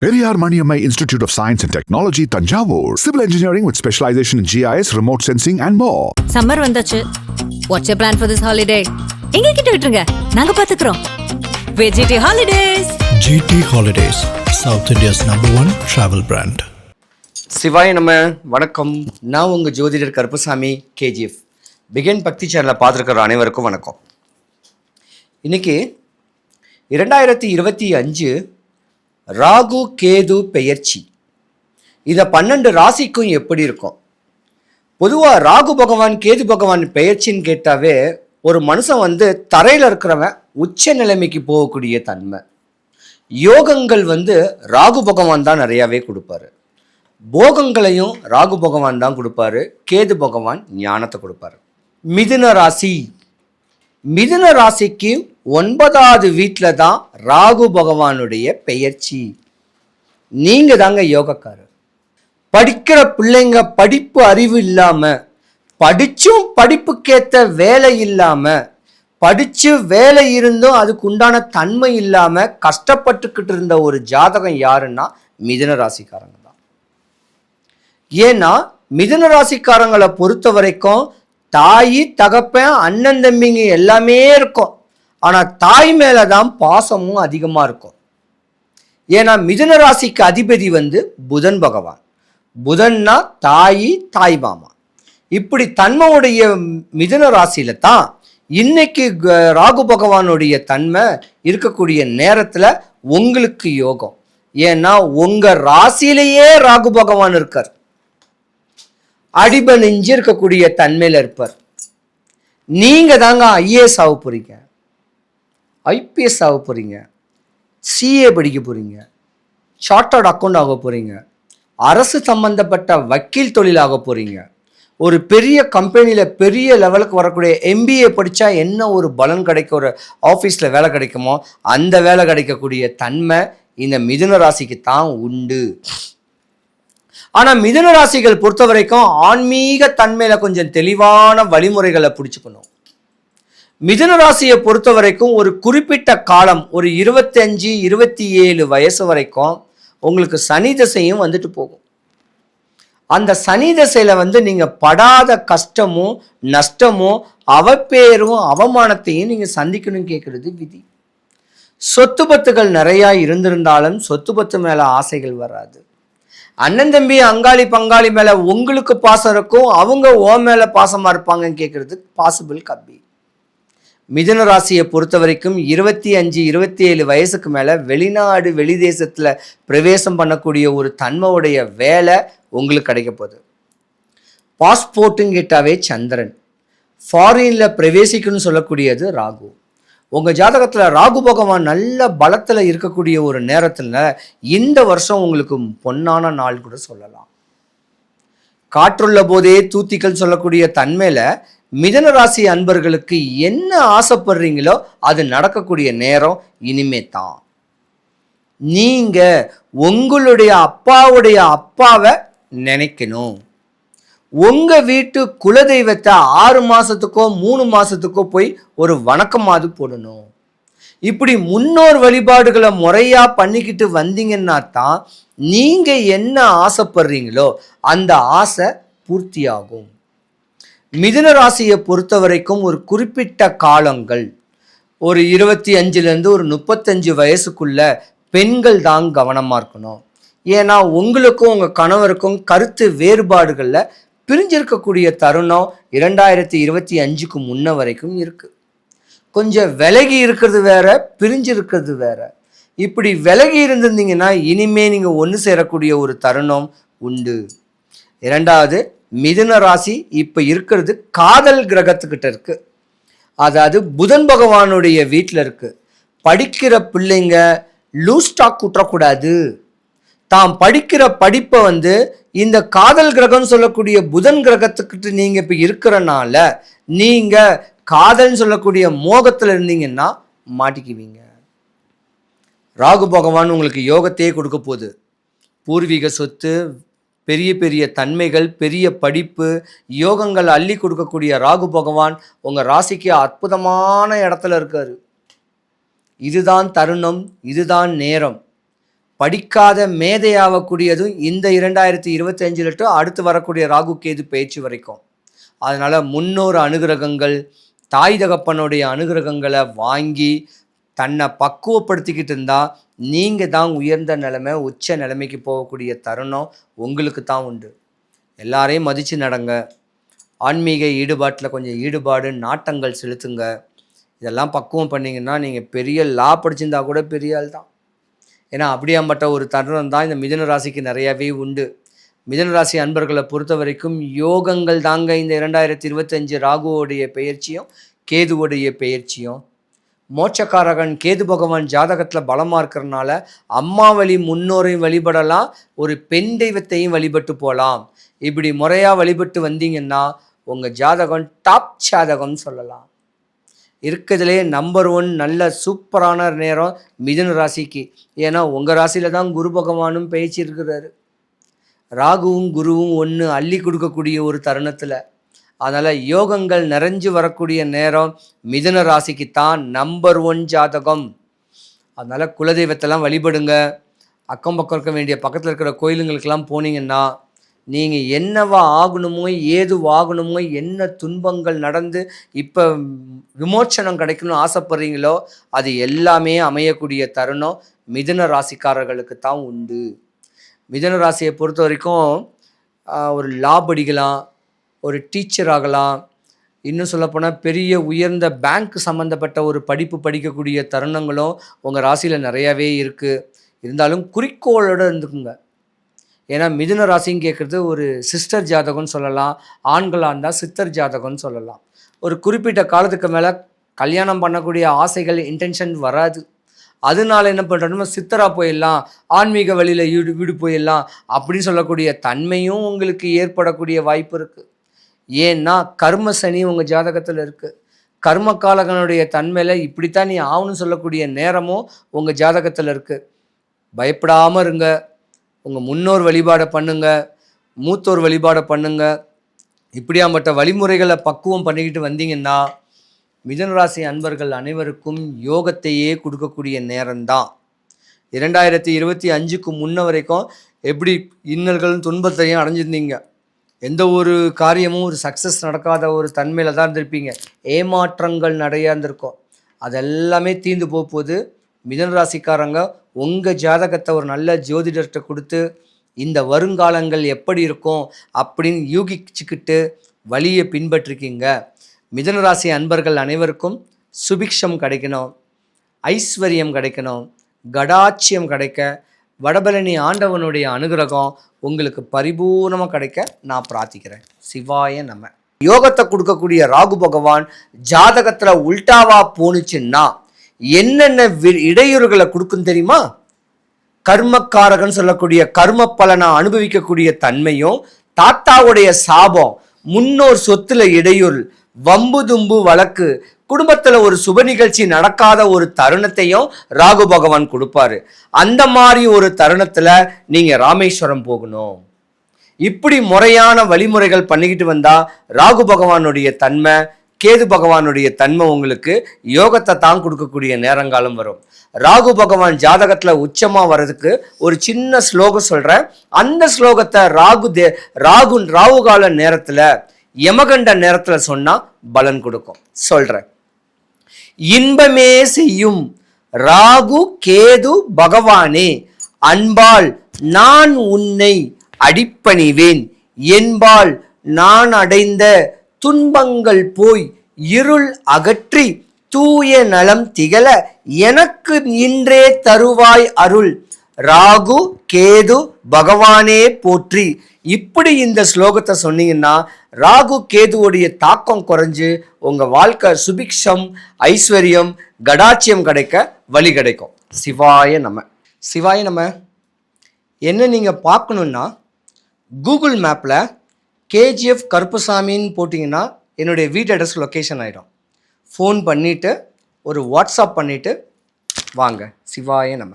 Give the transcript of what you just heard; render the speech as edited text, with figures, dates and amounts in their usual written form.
Periyar Maniammai Institute of Science and Technology, Tanjavur. Civil engineering with specialization in GIS, remote sensing and more. Summer வந்தாச்சு. What's your plan for this holiday? எங்க கிட்ட விட்டுருங்க, நாங்க பாத்துக்கிறோம். VGT Holidays. GT Holidays, South India's #1 travel brand. சிவாய நம்ம வணக்கம். நான் உங்கள் ஜோதிடர் கருப்புசாமி KGF. பிகின் பக்தி சேனலை பார்த்துருக்கிற அனைவருக்கும் வணக்கம். இன்னைக்கு 2025 ராகு கேது பெயர்ச்சி. இதை 12 ராசிக்கும் எப்படி இருக்கும்? பொதுவாக ராகு பகவான் கேது பகவான் பெயர்ச்சின்னு கேட்டாவே ஒரு மனுஷன் தரையில் இருக்கிறவன் உச்ச நிலைமைக்கு போகக்கூடிய தன்மை. யோகங்கள் ராகு பகவான் தான் நிறையாவே கொடுப்பாரு. போகங்களையும் ராகு பகவான் தான் கொடுப்பாரு. கேது பகவான் ஞானத்தை கொடுப்பாரு. மிதுன ராசி. மிதுன ராசிக்கு 9வது வீட்டில் தான் ராகு பகவானுடைய பெயர்ச்சி. நீங்க தாங்க யோகக்காரர். படிக்கிற பிள்ளைங்க படிப்பு அறிவு இல்லாம, படிச்சும் படிப்புக்கேத்த வேலை இல்லாம, படிச்சு வேலை இருந்தும் அதுக்கு உண்டான தன்மை இல்லாம கஷ்டப்பட்டுக்கிட்டு இருந்த ஒரு ஜாதகம் யாருன்னா மிதுன ராசிக்காரங்க தான். ஏன்னா மிதுன ராசிக்காரங்களை பொறுத்த வரைக்கும் தாய் தகப்பன் அண்ணன் தம்பிங்க எல்லாமே இருக்கும். ஆனால் தாய் மேலே தான் பாசமும் அதிகமாக இருக்கும். ஏன்னா மிதுன ராசிக்கு அதிபதி புதன் பகவான். புதன்னா தாய் மாமா. இப்படி தன்மையுடைய மிதுன ராசியில தான் இன்னைக்கு ராகு பகவானுடைய தன்மை இருக்கக்கூடிய நேரத்தில் உங்களுக்கு யோகம். ஏன்னா உங்க ராசியிலேயே ராகு பகவான் இருக்கார். அடிபணிஞ்சு இருக்கக்கூடிய தன்மையில் இருப்பார். நீங்க தாங்க IAS ஆக போறீங்க, IPS ஆக போறீங்க, CA படிக்க போறீங்க, சார்ட்டர்ட் அக்கௌண்ட் ஆக போறீங்க, அரசு சம்பந்தப்பட்ட வக்கீல் தொழில் ஆக போறீங்க. ஒரு பெரிய கம்பெனியில் பெரிய லெவலுக்கு வரக்கூடிய MBA படித்தா என்ன ஒரு பலன் கிடைக்கும், ஒரு ஆஃபீஸில் வேலை கிடைக்குமோ அந்த வேலை கிடைக்கக்கூடிய தன்மை இந்த மிதுன ராசிக்கு தான் உண்டு. ஆனால் மிதுன ராசிகள் பொறுத்த வரைக்கும் ஆன்மீக தன்மையில கொஞ்சம் தெளிவான வழிமுறைகளை பிடிச்சுக்கணும். மிதுன ராசியை பொறுத்த வரைக்கும் ஒரு குறிப்பிட்ட காலம், ஒரு 25-27 வயசு வரைக்கும் உங்களுக்கு சனி தசையும் போகும். அந்த சனி தசையில நீங்க படாத கஷ்டமும் நஷ்டமும் அவப்பேரும் அவமானத்தையும் நீங்க சந்திக்கணும் கேட்கறது விதி. சொத்து பத்துகள் நிறைய இருந்திருந்தாலும் சொத்து பத்து மேல ஆசைகள் வராது. அண்ணன் தம்பி அங்காளி பங்காளி மேல உங்களுக்கு பாசம் இருக்கும், அவங்க ஓ மேல பாசமா இருப்பாங்கன்னு கேட்கறது பாசிபிள் கம்மி. மிதுன ராசியை பொறுத்த வரைக்கும் 25-27 வயசுக்கு மேல வெளிநாடு வெளி தேசத்துல பிரவேசம் பண்ணக்கூடிய ஒரு தன்மையுடைய வேலை உங்களுக்கு கிடைக்க போகுது. பாஸ்போர்ட்டுன்னு கேட்டாவே சந்திரன். ஃபாரின்ல பிரவேசிக்கணும்னு சொல்லக்கூடியது ராகு. உங்கள் ஜாதகத்தில் ராகு பகவான் நல்ல பலத்தில் இருக்கக்கூடிய ஒரு நேரத்தில் இந்த வருஷம் உங்களுக்கு பொன்னான நாள் கூட சொல்லலாம். காற்றுள்ள போதே தூத்திகள் சொல்லக்கூடிய தன்மையில் மிதுன ராசி அன்பர்களுக்கு என்ன ஆசைப்படுறீங்களோ அது நடக்கக்கூடிய நேரம் இனிமே தான். நீங்கள் உங்களுடைய அப்பாவுடைய அப்பாவை நினைக்கணும். உங்க வீட்டு குலதெய்வத்தை 6 மாசத்துக்கோ 3 மாசத்துக்கோ போய் ஒரு வணக்கமாவது போடணும். இப்படி முன்னோர் வழிபாடுகளை முறையா பண்ணிக்கிட்டு வந்தீங்கன்னா தான் நீங்க என்ன ஆசைப்படுறீங்களோ அந்த ஆசை பூர்த்தியாகும். மிதுன ராசியை பொறுத்த வரைக்கும் ஒரு குறிப்பிட்ட காலங்கள், ஒரு 25 ஒரு 35 வயசுக்குள்ள பெண்கள் தான் கவனமா இருக்கணும். ஏன்னா உங்களுக்கும் உங்க கணவருக்கும் கருத்து வேறுபாடுகள்ல பிரிஞ்சிருக்கக்கூடிய தருணம் 2025க்கு முன்ன வரைக்கும் இருக்கு. கொஞ்சம் விலகி இருக்கிறது வேற, பிரிஞ்சிருக்கிறது வேற. இப்படி விலகி இருந்திருந்தீங்கன்னா இனிமே நீங்க ஒன்று சேரக்கூடிய ஒரு தருணம் உண்டு. 2வது, மிதுன ராசி இப்ப இருக்கிறது காதல் கிரகத்துக்கிட்ட இருக்கு. அதாவது புதன் பகவானுடைய வீட்டில் இருக்கு. படிக்கிற பிள்ளைங்க லூஸ் டாக் குற்றக்கூடாது. தாம் படிக்கிற படிப்பை இந்த காதல் கிரகம் சொல்லக்கூடிய புதன் கிரகத்துக்கிட்ட நீங்க இப்ப இருக்கிறனால நீங்க காதல் சொல்லக்கூடிய மோகத்துல இருந்தீங்கன்னா மாட்டிக்குவீங்க. ராகு பகவான் உங்களுக்கு யோகத்தையே கொடுக்க போகுது. பூர்வீக சொத்து, பெரிய பெரிய தன்மைகள், பெரிய படிப்பு, யோகங்கள் அள்ளி கொடுக்கக்கூடிய ராகு பகவான் உங்க ராசிக்கு அற்புதமான இடத்துல இருக்காரு. இதுதான் தருணம், இதுதான் நேரம். படிக்காத மேதையாகக்கூடியதும் இந்த 2025 டு அடுத்து வரக்கூடிய ராகு கேது பயிற்சி வரைக்கும். அதனால் முன்னோர் அனுகிரகங்கள், தாய் தகப்பனுடைய அனுகிரகங்களை வாங்கி தன்னை பக்குவப்படுத்திக்கிட்டு இருந்தால் நீங்கள் தான் உயர்ந்த நிலைமை, உச்ச நிலைமைக்கு போகக்கூடிய தருணம் உங்களுக்கு தான் உண்டு. எல்லாரையும் மதித்து நடங்க. ஆன்மீக ஈடுபாட்டில் கொஞ்சம் ஈடுபாடு, நாட்டங்கள் செலுத்துங்க. இதெல்லாம் பக்குவம் பண்ணிங்கன்னா நீங்கள் பெரிய லா படிச்சிருந்தா கூட பெரிய ஆள் தான். ஏன்னா அப்படியாம்பட்ட ஒரு தருணம் தான் இந்த மிதுன ராசிக்கு நிறையாவே உண்டு. மிதுன ராசி அன்பர்களை பொறுத்த வரைக்கும் யோகங்கள் தாங்க இந்த 2025 ராகுவோடைய பெயர்ச்சியும் கேதுவோடைய பெயர்ச்சியும். மோட்சக்காரகன் கேது பகவான் ஜாதகத்தில் பலமாக இருக்கிறனால அம்மா வழி முன்னோரையும் வழிபடலாம், ஒரு பெண் தெய்வத்தையும் வழிபட்டு போகலாம். இப்படி முறையாக வழிபட்டு வந்தீங்கன்னா உங்கள் ஜாதகம் டாப் ஜாதகம்னு சொல்லலாம். இருக்கிறதுலே நம்பர் 1 நல்ல சூப்பரான நேரம் மிதுன ராசிக்கு. ஏன்னா உங்கள் ராசியில் தான் குரு பகவானும் பயிற்சி இருக்கிறாரு. ராகுவும் குருவும் ஒன்று அள்ளி கொடுக்கக்கூடிய ஒரு தருணத்தில். அதனால் யோகங்கள் நிறைஞ்சு வரக்கூடிய நேரம் மிதுன ராசிக்கு தான் நம்பர் 1 ஜாதகம். அதனால் குலதெய்வத்தெல்லாம் வழிபடுங்க. அக்கம் பக்கம் இருக்க வேண்டிய பக்கத்தில் இருக்கிற கோயிலுங்களுக்கெல்லாம் போனீங்கன்னா நீங்கள் என்னவா ஆகணுமோ, ஏது ஆகணுமோ, என்ன துன்பங்கள் நடந்து இப்போ விமோச்சனம் கிடைக்கணும்னு ஆசைப்படுறீங்களோ அது எல்லாமே அமையக்கூடிய தருணம் மிதுன ராசிக்காரர்களுக்கு தான் உண்டு. மிதுன ராசியை பொறுத்த வரைக்கும் ஒரு லா படிக்கலாம், ஒரு டீச்சர் ஆகலாம், இன்னும் சொல்லப்போனால் பெரிய உயர்ந்த பேங்க் சம்மந்தப்பட்ட ஒரு படிப்பு படிக்கக்கூடிய தருணங்களும் உங்கள் ராசியில் நிறையாவே இருக்குது. இருந்தாலும் குறிக்கோளோடு இருந்துக்குங்க. ஏன்னா மிதுன ராசின்னு கேட்குறது ஒரு சிஸ்டர் ஜாதகம்னு சொல்லலாம், ஆண்களாக இருந்தால் சித்தர் ஜாதகம்னு சொல்லலாம். ஒரு குறிப்பிட்ட காலத்துக்கு மேலே கல்யாணம் பண்ணக்கூடிய ஆசைகள், இன்டென்ஷன் வராது. அதனால என்ன பண்ணுறோம்னா சித்தராக போயிடலாம், ஆன்மீக வழியில் ஈடு போயிடலாம் அப்படின்னு சொல்லக்கூடிய தன்மையும் உங்களுக்கு ஏற்படக்கூடிய வாய்ப்பு இருக்குது. ஏன்னா கர்ம சனி உங்கள் ஜாதகத்தில் இருக்குது. கர்ம காலகனுடைய தன்மையில் இப்படித்தான் நீ ஆகணும்னு சொல்லக்கூடிய நேரமும் உங்கள் ஜாதகத்தில் இருக்குது. பயப்படாமல் இருங்க. உங்கள் முன்னோர் வழிபாடை பண்ணுங்க, மூத்தோர் வழிபாடை பண்ணுங்க. இப்படியாம்பட்ட வழிமுறைகளை பக்குவம் பண்ணிக்கிட்டு வந்தீங்கன்னா மிதுன ராசி அன்பர்கள் அனைவருக்கும் யோகத்தையே கொடுக்கக்கூடிய நேரம்தான். 2025க்கு முன்ன வரைக்கும் எப்படி இன்னல்களும் துன்பத்தையும் அடைஞ்சிருந்தீங்க, எந்த ஒரு காரியமும் ஒரு சக்ஸஸ் நடக்காத ஒரு தன்மையில் தான் இருந்திருப்பீங்க, ஏமாற்றங்கள் நிறையா இருந்திருக்கும். அதெல்லாமே தீர்ந்து போகுது. மிதுன ராசிக்காரங்க உங்கள் ஜாதகத்தை ஒரு நல்ல ஜோதிடர்கிட்ட கொடுத்து இந்த வருங்காலங்கள் எப்படி இருக்கும் அப்படின்னு யூகிச்சுக்கிட்டு வழியை பின்பற்றிருக்கீங்க. மிதுன ராசி அன்பர்கள் அனைவருக்கும் சுபிக்ஷம் கிடைக்கணும், ஐஸ்வர்யம் கிடைக்கணும், கடாட்சியம் கிடைக்க, வடபழனி ஆண்டவனுடைய அனுகிரகம் உங்களுக்கு பரிபூர்ணமாக கிடைக்க நான் பிரார்த்திக்கிறேன். சிவாய நம. யோகத்தை கொடுக்கக்கூடிய ராகு பகவான் ஜாதகத்தில் உல்டாவா போணுச்சுன்னா என்னென்ன இடையூறுகளை கொடுக்கும் தெரியுமா? கர்மக்காரகன் சொல்லக்கூடிய கர்ம பலனை அனுபவிக்கக்கூடிய தன்மையும், தாத்தாவுடைய சாபம், முன்னோர் சொத்துல இடையூறு, வம்பு தும்பு வழக்கு, குடும்பத்தில் ஒரு சுப நிகழ்ச்சி நடக்காத ஒரு தருணத்தையும் ராகு பகவான் கொடுப்பாரு. அந்த மாதிரி ஒரு தருணத்தில் நீங்கள் ராமேஸ்வரம் போகணும். இப்படி முறையான வழிமுறைகள் பண்ணிக்கிட்டு வந்தால் ராகு பகவானுடைய தன்மை, கேது பகவானுடைய தன்மை உங்களுக்கு யோகத்தை தான் கொடுக்கக்கூடிய நேரங்காலம் வரும். ராகு பகவான் ஜாதகத்தில் உச்சமாக வர்றதுக்கு ஒரு சின்ன ஸ்லோகம் சொல்கிறேன். அந்த ஸ்லோகத்தை ராகு கால நேரத்தில், யமகண்ட நேரத்தில் சொன்னால் பலன் கொடுக்கும். சொல்கிறேன். இன்பமே செய்யும் ராகு கேது பகவானே, அன்பால் நான் உன்னை அடிப்பணிவேன், என்பால் நான் அடைந்த துன்பங்கள் போய் இருள் அகற்றி தூய நலம் திகழ எனக்கு இன்றே தருவாய் அருள், ராகு கேது பகவானே போற்றி. இப்படி இந்த ஸ்லோகத்தை சொன்னீங்கன்னா ராகு கேதுவோடைய தாக்கம் குறைஞ்சு உங்கள் வாழ்க்கை சுபிக்ஷம், ஐஸ்வர்யம், கடாட்சியம் கிடைக்க வழி கிடைக்கும். சிவாய நம. சிவாய நம. என்ன நீங்கள் பார்க்கணுன்னா கூகுள் மேப்பில் கேஜிஎஃப் கருப்புசாமின்னு போட்டிங்கன்னா என்னுடைய வீட்டு அட்ரஸ் லொக்கேஷன் ஆகிடும். ஃபோன் பண்ணிவிட்டு ஒரு வாட்ஸ்அப் பண்ணிவிட்டு வாங்க. சிவாய நம.